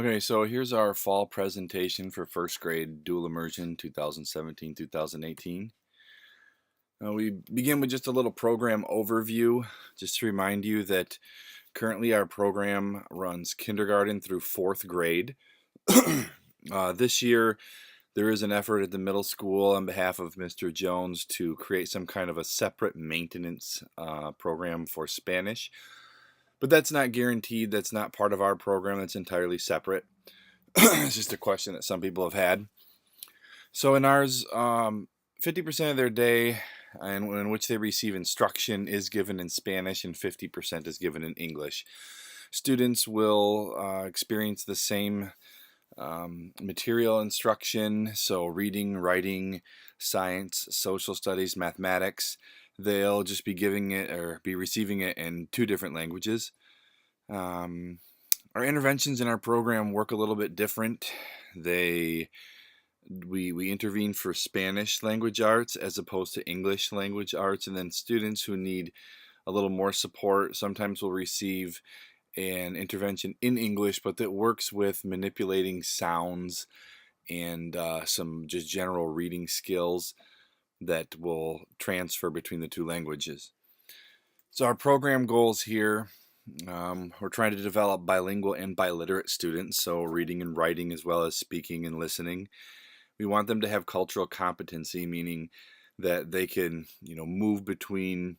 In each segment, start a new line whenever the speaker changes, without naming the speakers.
Okay, so here's our fall presentation for first grade dual immersion 2017-2018. We begin with just a little program overview, just to remind you that currently our program runs kindergarten through fourth grade. This year, there is an effort at the middle school on behalf of Mr. Jones to create some kind of a separate maintenance program for Spanish. But that's not guaranteed. That's not part of our program. That's entirely separate. It's just a question that some people have had. So in ours, 50% of their day in which they receive instruction is given in Spanish and 50% is given in English. Students will experience the same material instruction, so reading, writing, science, social studies, mathematics. They'll just be giving it or be receiving it in two different languages. Our interventions in our program work a little bit different. We intervene for Spanish language arts as opposed to English language arts, and then students who need a little more support sometimes will receive an intervention in English, but that works with manipulating sounds and some just general reading skills that will transfer between the two languages. So our program goals here, we're trying to develop bilingual and biliterate students, so reading and writing as well as speaking and listening. We want them to have cultural competency, meaning that they can, move between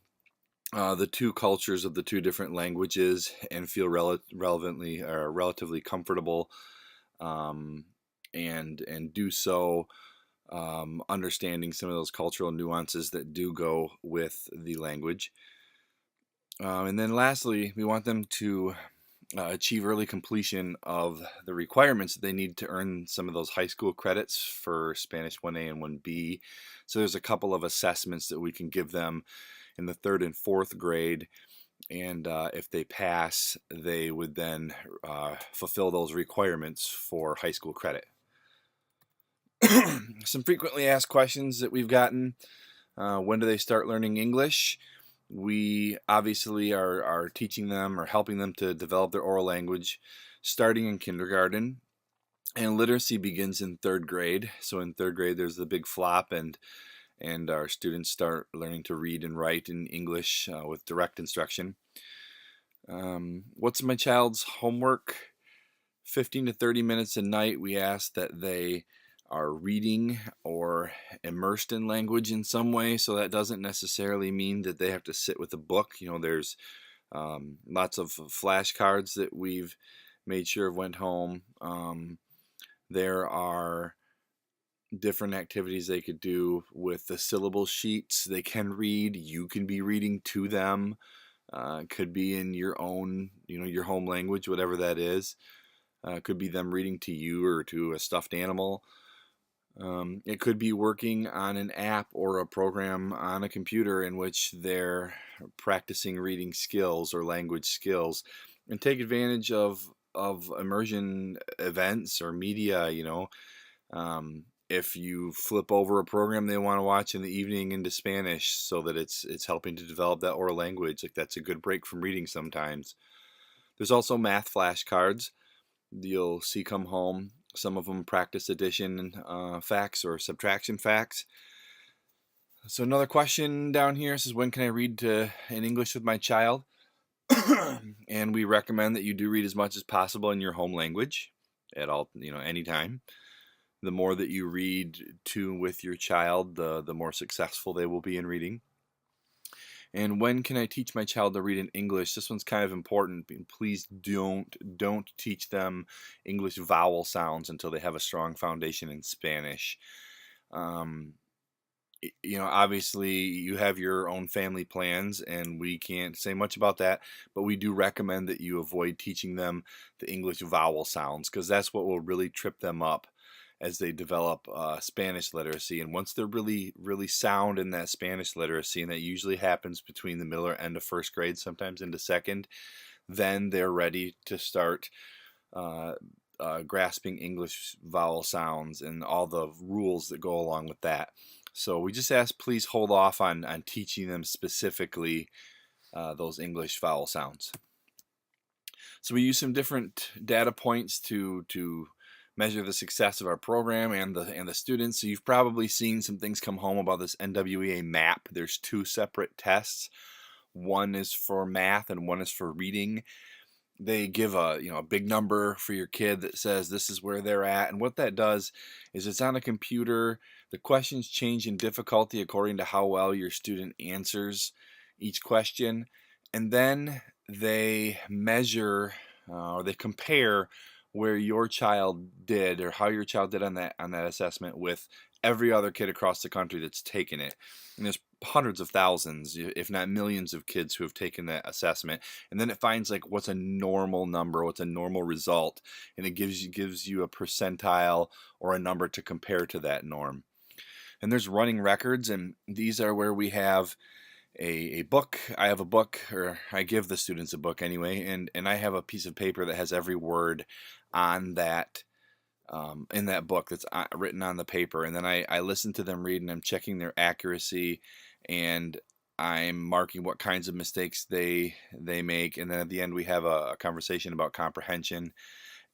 the two cultures of the two different languages and feel relevantly or relatively comfortable, and do so understanding some of those cultural nuances that do go with the language. And then lastly, we want them to achieve early completion of the requirements that they need to earn some of those high school credits for Spanish 1A and 1B. So there's a couple of assessments that we can give them in the third and fourth grade, and if they pass, they would then fulfill those requirements for high school credit. Some frequently asked questions that we've gotten: when do they start learning English? We obviously are teaching them or helping them to develop their oral language starting in kindergarten, and literacy begins in third grade. So in third grade, there's the big flop, and our students start learning to read and write in English with direct instruction. What's my child's homework? 15 to 30 minutes a night. We ask that they are reading or immersed in language in some way. So that doesn't necessarily mean that they have to sit with a book. There's lots of flashcards that we've made sure went home. There are different activities they could do with the syllable sheets. They can read. You can be reading to them. Could be in your own, your home language, whatever that is. Could be them reading to you or to a stuffed animal. It could be working on an app or a program on a computer in which they're practicing reading skills or language skills, and take advantage of immersion events or media. If you flip over a program they want to watch in the evening into Spanish so that it's helping to develop that oral language, like that's a good break from reading sometimes. There's also math flashcards you'll see come home. Some of them practice addition facts or subtraction facts. So another question down here says, when can I read in English with my child? And we recommend that you do read as much as possible in your home language at all, anytime. The more that you read with your child, the more successful they will be in reading. And when can I teach my child to read in English? This one's kind of important. Please don't teach them English vowel sounds until they have a strong foundation in Spanish. Obviously you have your own family plans, and we can't say much about that, but we do recommend that you avoid teaching them the English vowel sounds, because that's what will really trip them up as they develop Spanish literacy. And once they're really, really sound in that Spanish literacy, and that usually happens between the middle or end of first grade, sometimes into second, then they're ready to start grasping English vowel sounds and all the rules that go along with that. So we just ask, please hold off on teaching them specifically those English vowel sounds. So we use some different data points to measure the success of our program and the students. So you've probably seen some things come home about this NWEA map. There's two separate tests. One is for math and one is for reading. They give a big number for your kid that says this is where they're at, and what that does is it's on a computer. The questions change in difficulty according to how well your student answers each question, and then they measure or they compare where your child did or how your child did on that assessment with every other kid across the country that's taken it. And there's hundreds of thousands, if not millions, of kids who have taken that assessment, and then it finds like what's a normal number, what's a normal result, and it gives you a percentile or a number to compare to that norm. And there's running records, and these are where we have a book. I have a book, or I give the students a book anyway, and I have a piece of paper that has every word on that in that book that's written on the paper, and then I listen to them read, and I'm checking their accuracy, and I'm marking what kinds of mistakes they make, and then at the end we have a conversation about comprehension,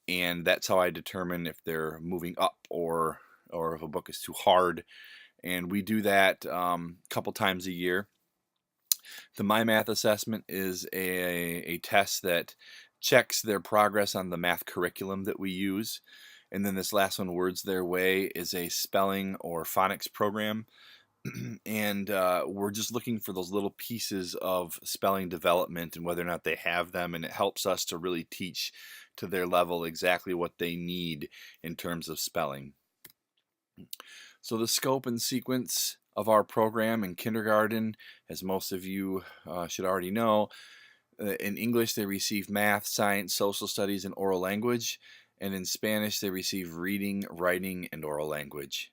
and that's how I determine if they're moving up or if a book is too hard, and we do that a couple times a year. The My Math assessment is a test that checks their progress on the math curriculum that we use. And then this last one, Words Their Way, is a spelling or phonics program. And we're just looking for those little pieces of spelling development and whether or not they have them. And it helps us to really teach to their level exactly what they need in terms of spelling. So the scope and sequence of our program in kindergarten, as most of you should already know, in English they receive math, science, social studies, and oral language. And in Spanish they receive reading, writing, and oral language.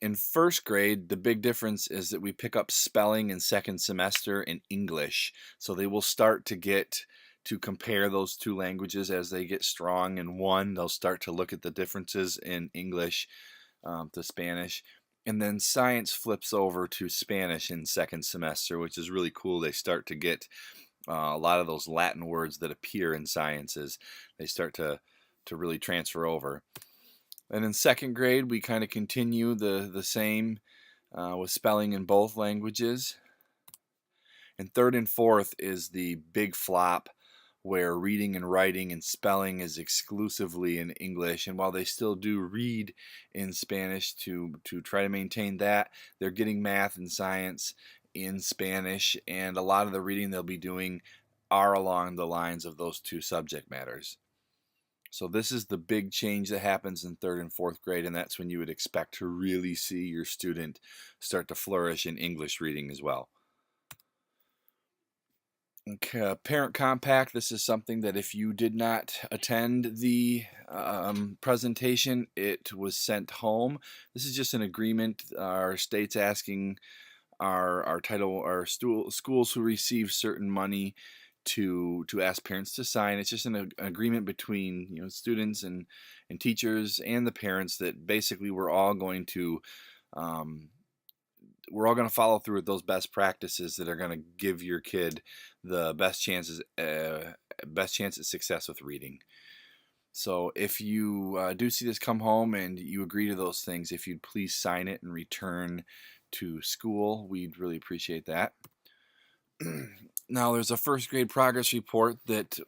In first grade, the big difference is that we pick up spelling in second semester in English. So they will start to get to compare those two languages as they get strong in one. They'll start to look at the differences in English to Spanish. And then science flips over to Spanish in second semester, which is really cool. They start to get a lot of those Latin words that appear in sciences. They start to really transfer over. And in second grade, we kind of continue the same with spelling in both languages. And third and fourth is the big flop where reading and writing and spelling is exclusively in English. And while they still do read in Spanish to try to maintain that, they're getting math and science in Spanish. And a lot of the reading they'll be doing are along the lines of those two subject matters. So this is the big change that happens in third and fourth grade, and that's when you would expect to really see your student start to flourish in English reading as well. Okay, Parent Compact, this is something that if you did not attend the presentation, it was sent home. This is just an agreement. Our state's asking our schools who receive certain money to ask parents to sign. It's just an agreement between students and teachers and the parents that basically we're all going to follow through with those best practices that are going to give your kid the best chance at success with reading. So if you do see this come home and you agree to those things, if you'd please sign it and return to school, we'd really appreciate that. Now there's a first grade progress report that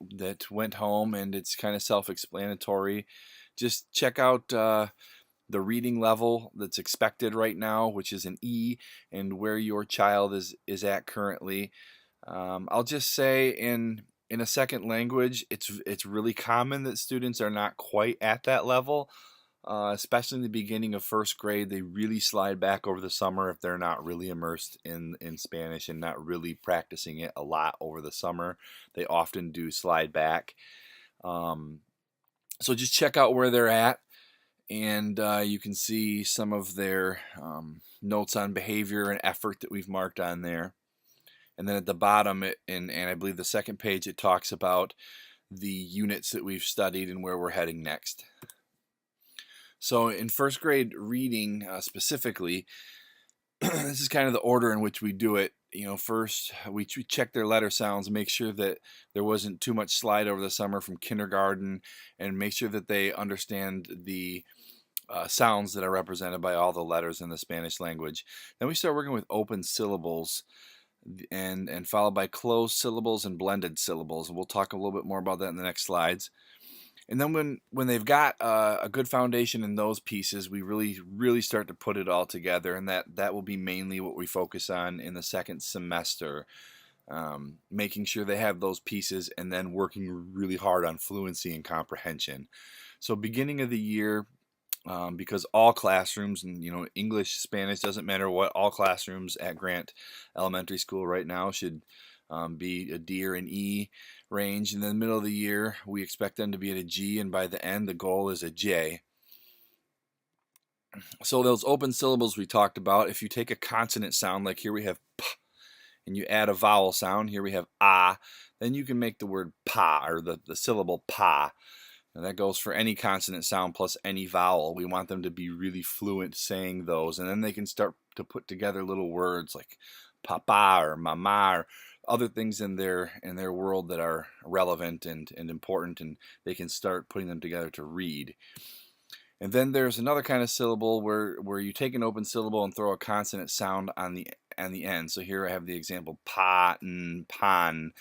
went home, and it's kind of self-explanatory. Just check out the reading level that's expected right now, which is an E, and where your child is at currently. I'll just say in a second language, it's really common that students are not quite at that level. Especially in the beginning of first grade, they really slide back over the summer if they're not really immersed in Spanish and not really practicing it a lot over the summer. They often do slide back. So just check out where they're at, and you can see some of their notes on behavior and effort that we've marked on there. And then at the bottom, and I believe the second page, it talks about the units that we've studied and where we're heading next. So in first grade reading specifically, this is kind of the order in which we do it. You know, first we check their letter sounds, make sure that there wasn't too much slide over the summer from kindergarten, and make sure that they understand the sounds that are represented by all the letters in the Spanish language. Then we start working with open syllables, and followed by closed syllables and blended syllables. And we'll talk a little bit more about that in the next slides. And then when they've got a good foundation in those pieces, we really start to put it all together, and that will be mainly what we focus on in the second semester, making sure they have those pieces, and then working really hard on fluency and comprehension. So beginning of the year, because all classrooms, and you know, English, Spanish, doesn't matter what, all classrooms at Grant Elementary School right now should be a D or an E range. In the middle of the year, we expect them to be at a G, and by the end, the goal is a J. So those open syllables we talked about, if you take a consonant sound, like here we have P, and you add a vowel sound, here we have Ah, then you can make the word Pa, or the syllable Pa. And that goes for any consonant sound plus any vowel. We want them to be really fluent saying those, and then they can start to put together little words like papa or mama or other things in their world that are relevant and important, and they can start putting them together to read. And then there's another kind of syllable where you take an open syllable and throw a consonant sound on the end. So here I have the example pa and pan.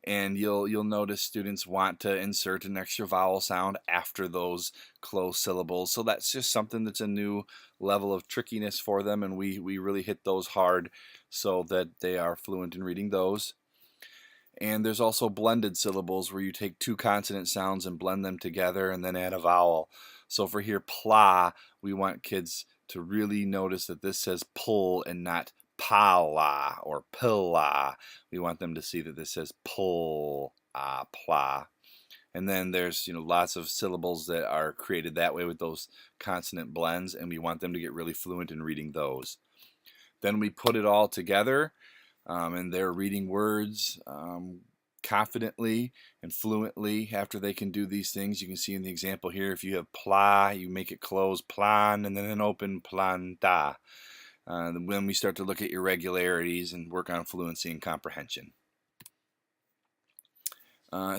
And you'll notice students want to insert an extra vowel sound after those closed syllables. So that's just something that's a new level of trickiness for them, and we really hit those hard so that they are fluent in reading those. And there's also blended syllables where you take two consonant sounds and blend them together and then add a vowel. So for here, pla, we want kids to really notice that this says pull and not pala or pilla. We want them to see that this says pull, pla. And then there's, you know, lots of syllables that are created that way with those consonant blends, and we want them to get really fluent in reading those. Then we put it all together, and they're reading words confidently and fluently after they can do these things. You can see in the example here, if you have pla, you make it close, plan, and then an open, planta. When we start to look at irregularities and work on fluency and comprehension.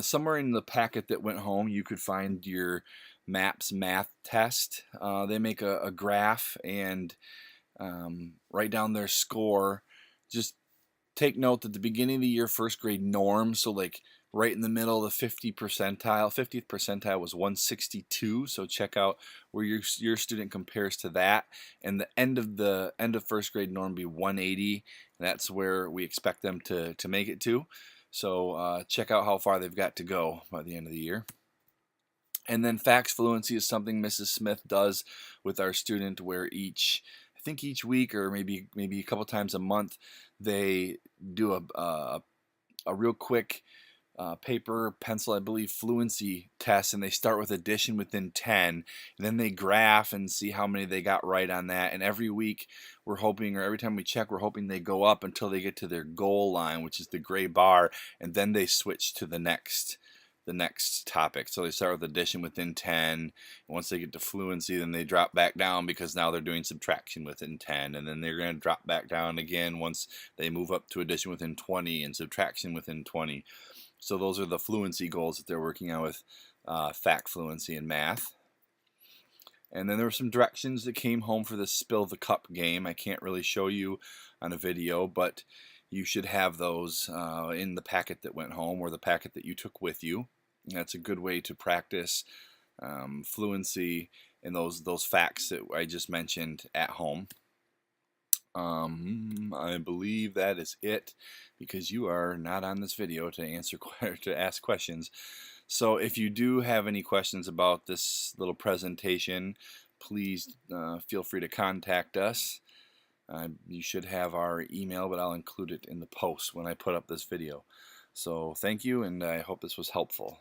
Somewhere in the packet that went home, you could find your MAPS math test. They make a graph and write down their score. Just take note that the beginning of the year first grade norm, so like right in the middle of the 50th percentile was 162, so check out where your student compares to that, and the end of first grade norm be 180, and that's where we expect them to make it to. So check out how far they've got to go by the end of the year. And then facts fluency is something Mrs. Smith does with our student, where I think each week or maybe a couple times a month, they do a real quick paper, pencil, I believe, fluency test, and they start with addition within 10, and then they graph and see how many they got right on that. And every week we're hoping, or every time we check, we're hoping they go up until they get to their goal line, which is the gray bar, and then they switch to the next topic. So they start with addition within 10, and once they get to fluency, then they drop back down because now they're doing subtraction within 10, and then they're going to drop back down again once they move up to addition within 20 and subtraction within 20. So those are the fluency goals that they're working on with fact fluency in math. And then there were some directions that came home for the Spill the Cup game. I can't really show you on a video, but you should have those in the packet that went home or the packet that you took with you. And that's a good way to practice fluency in those facts that I just mentioned at home. I believe that is it, because you are not on this video to ask questions. So if you do have any questions about this little presentation, please feel free to contact us. You should have our email, but I'll include it in the post when I put up this video. So thank you, and I hope this was helpful.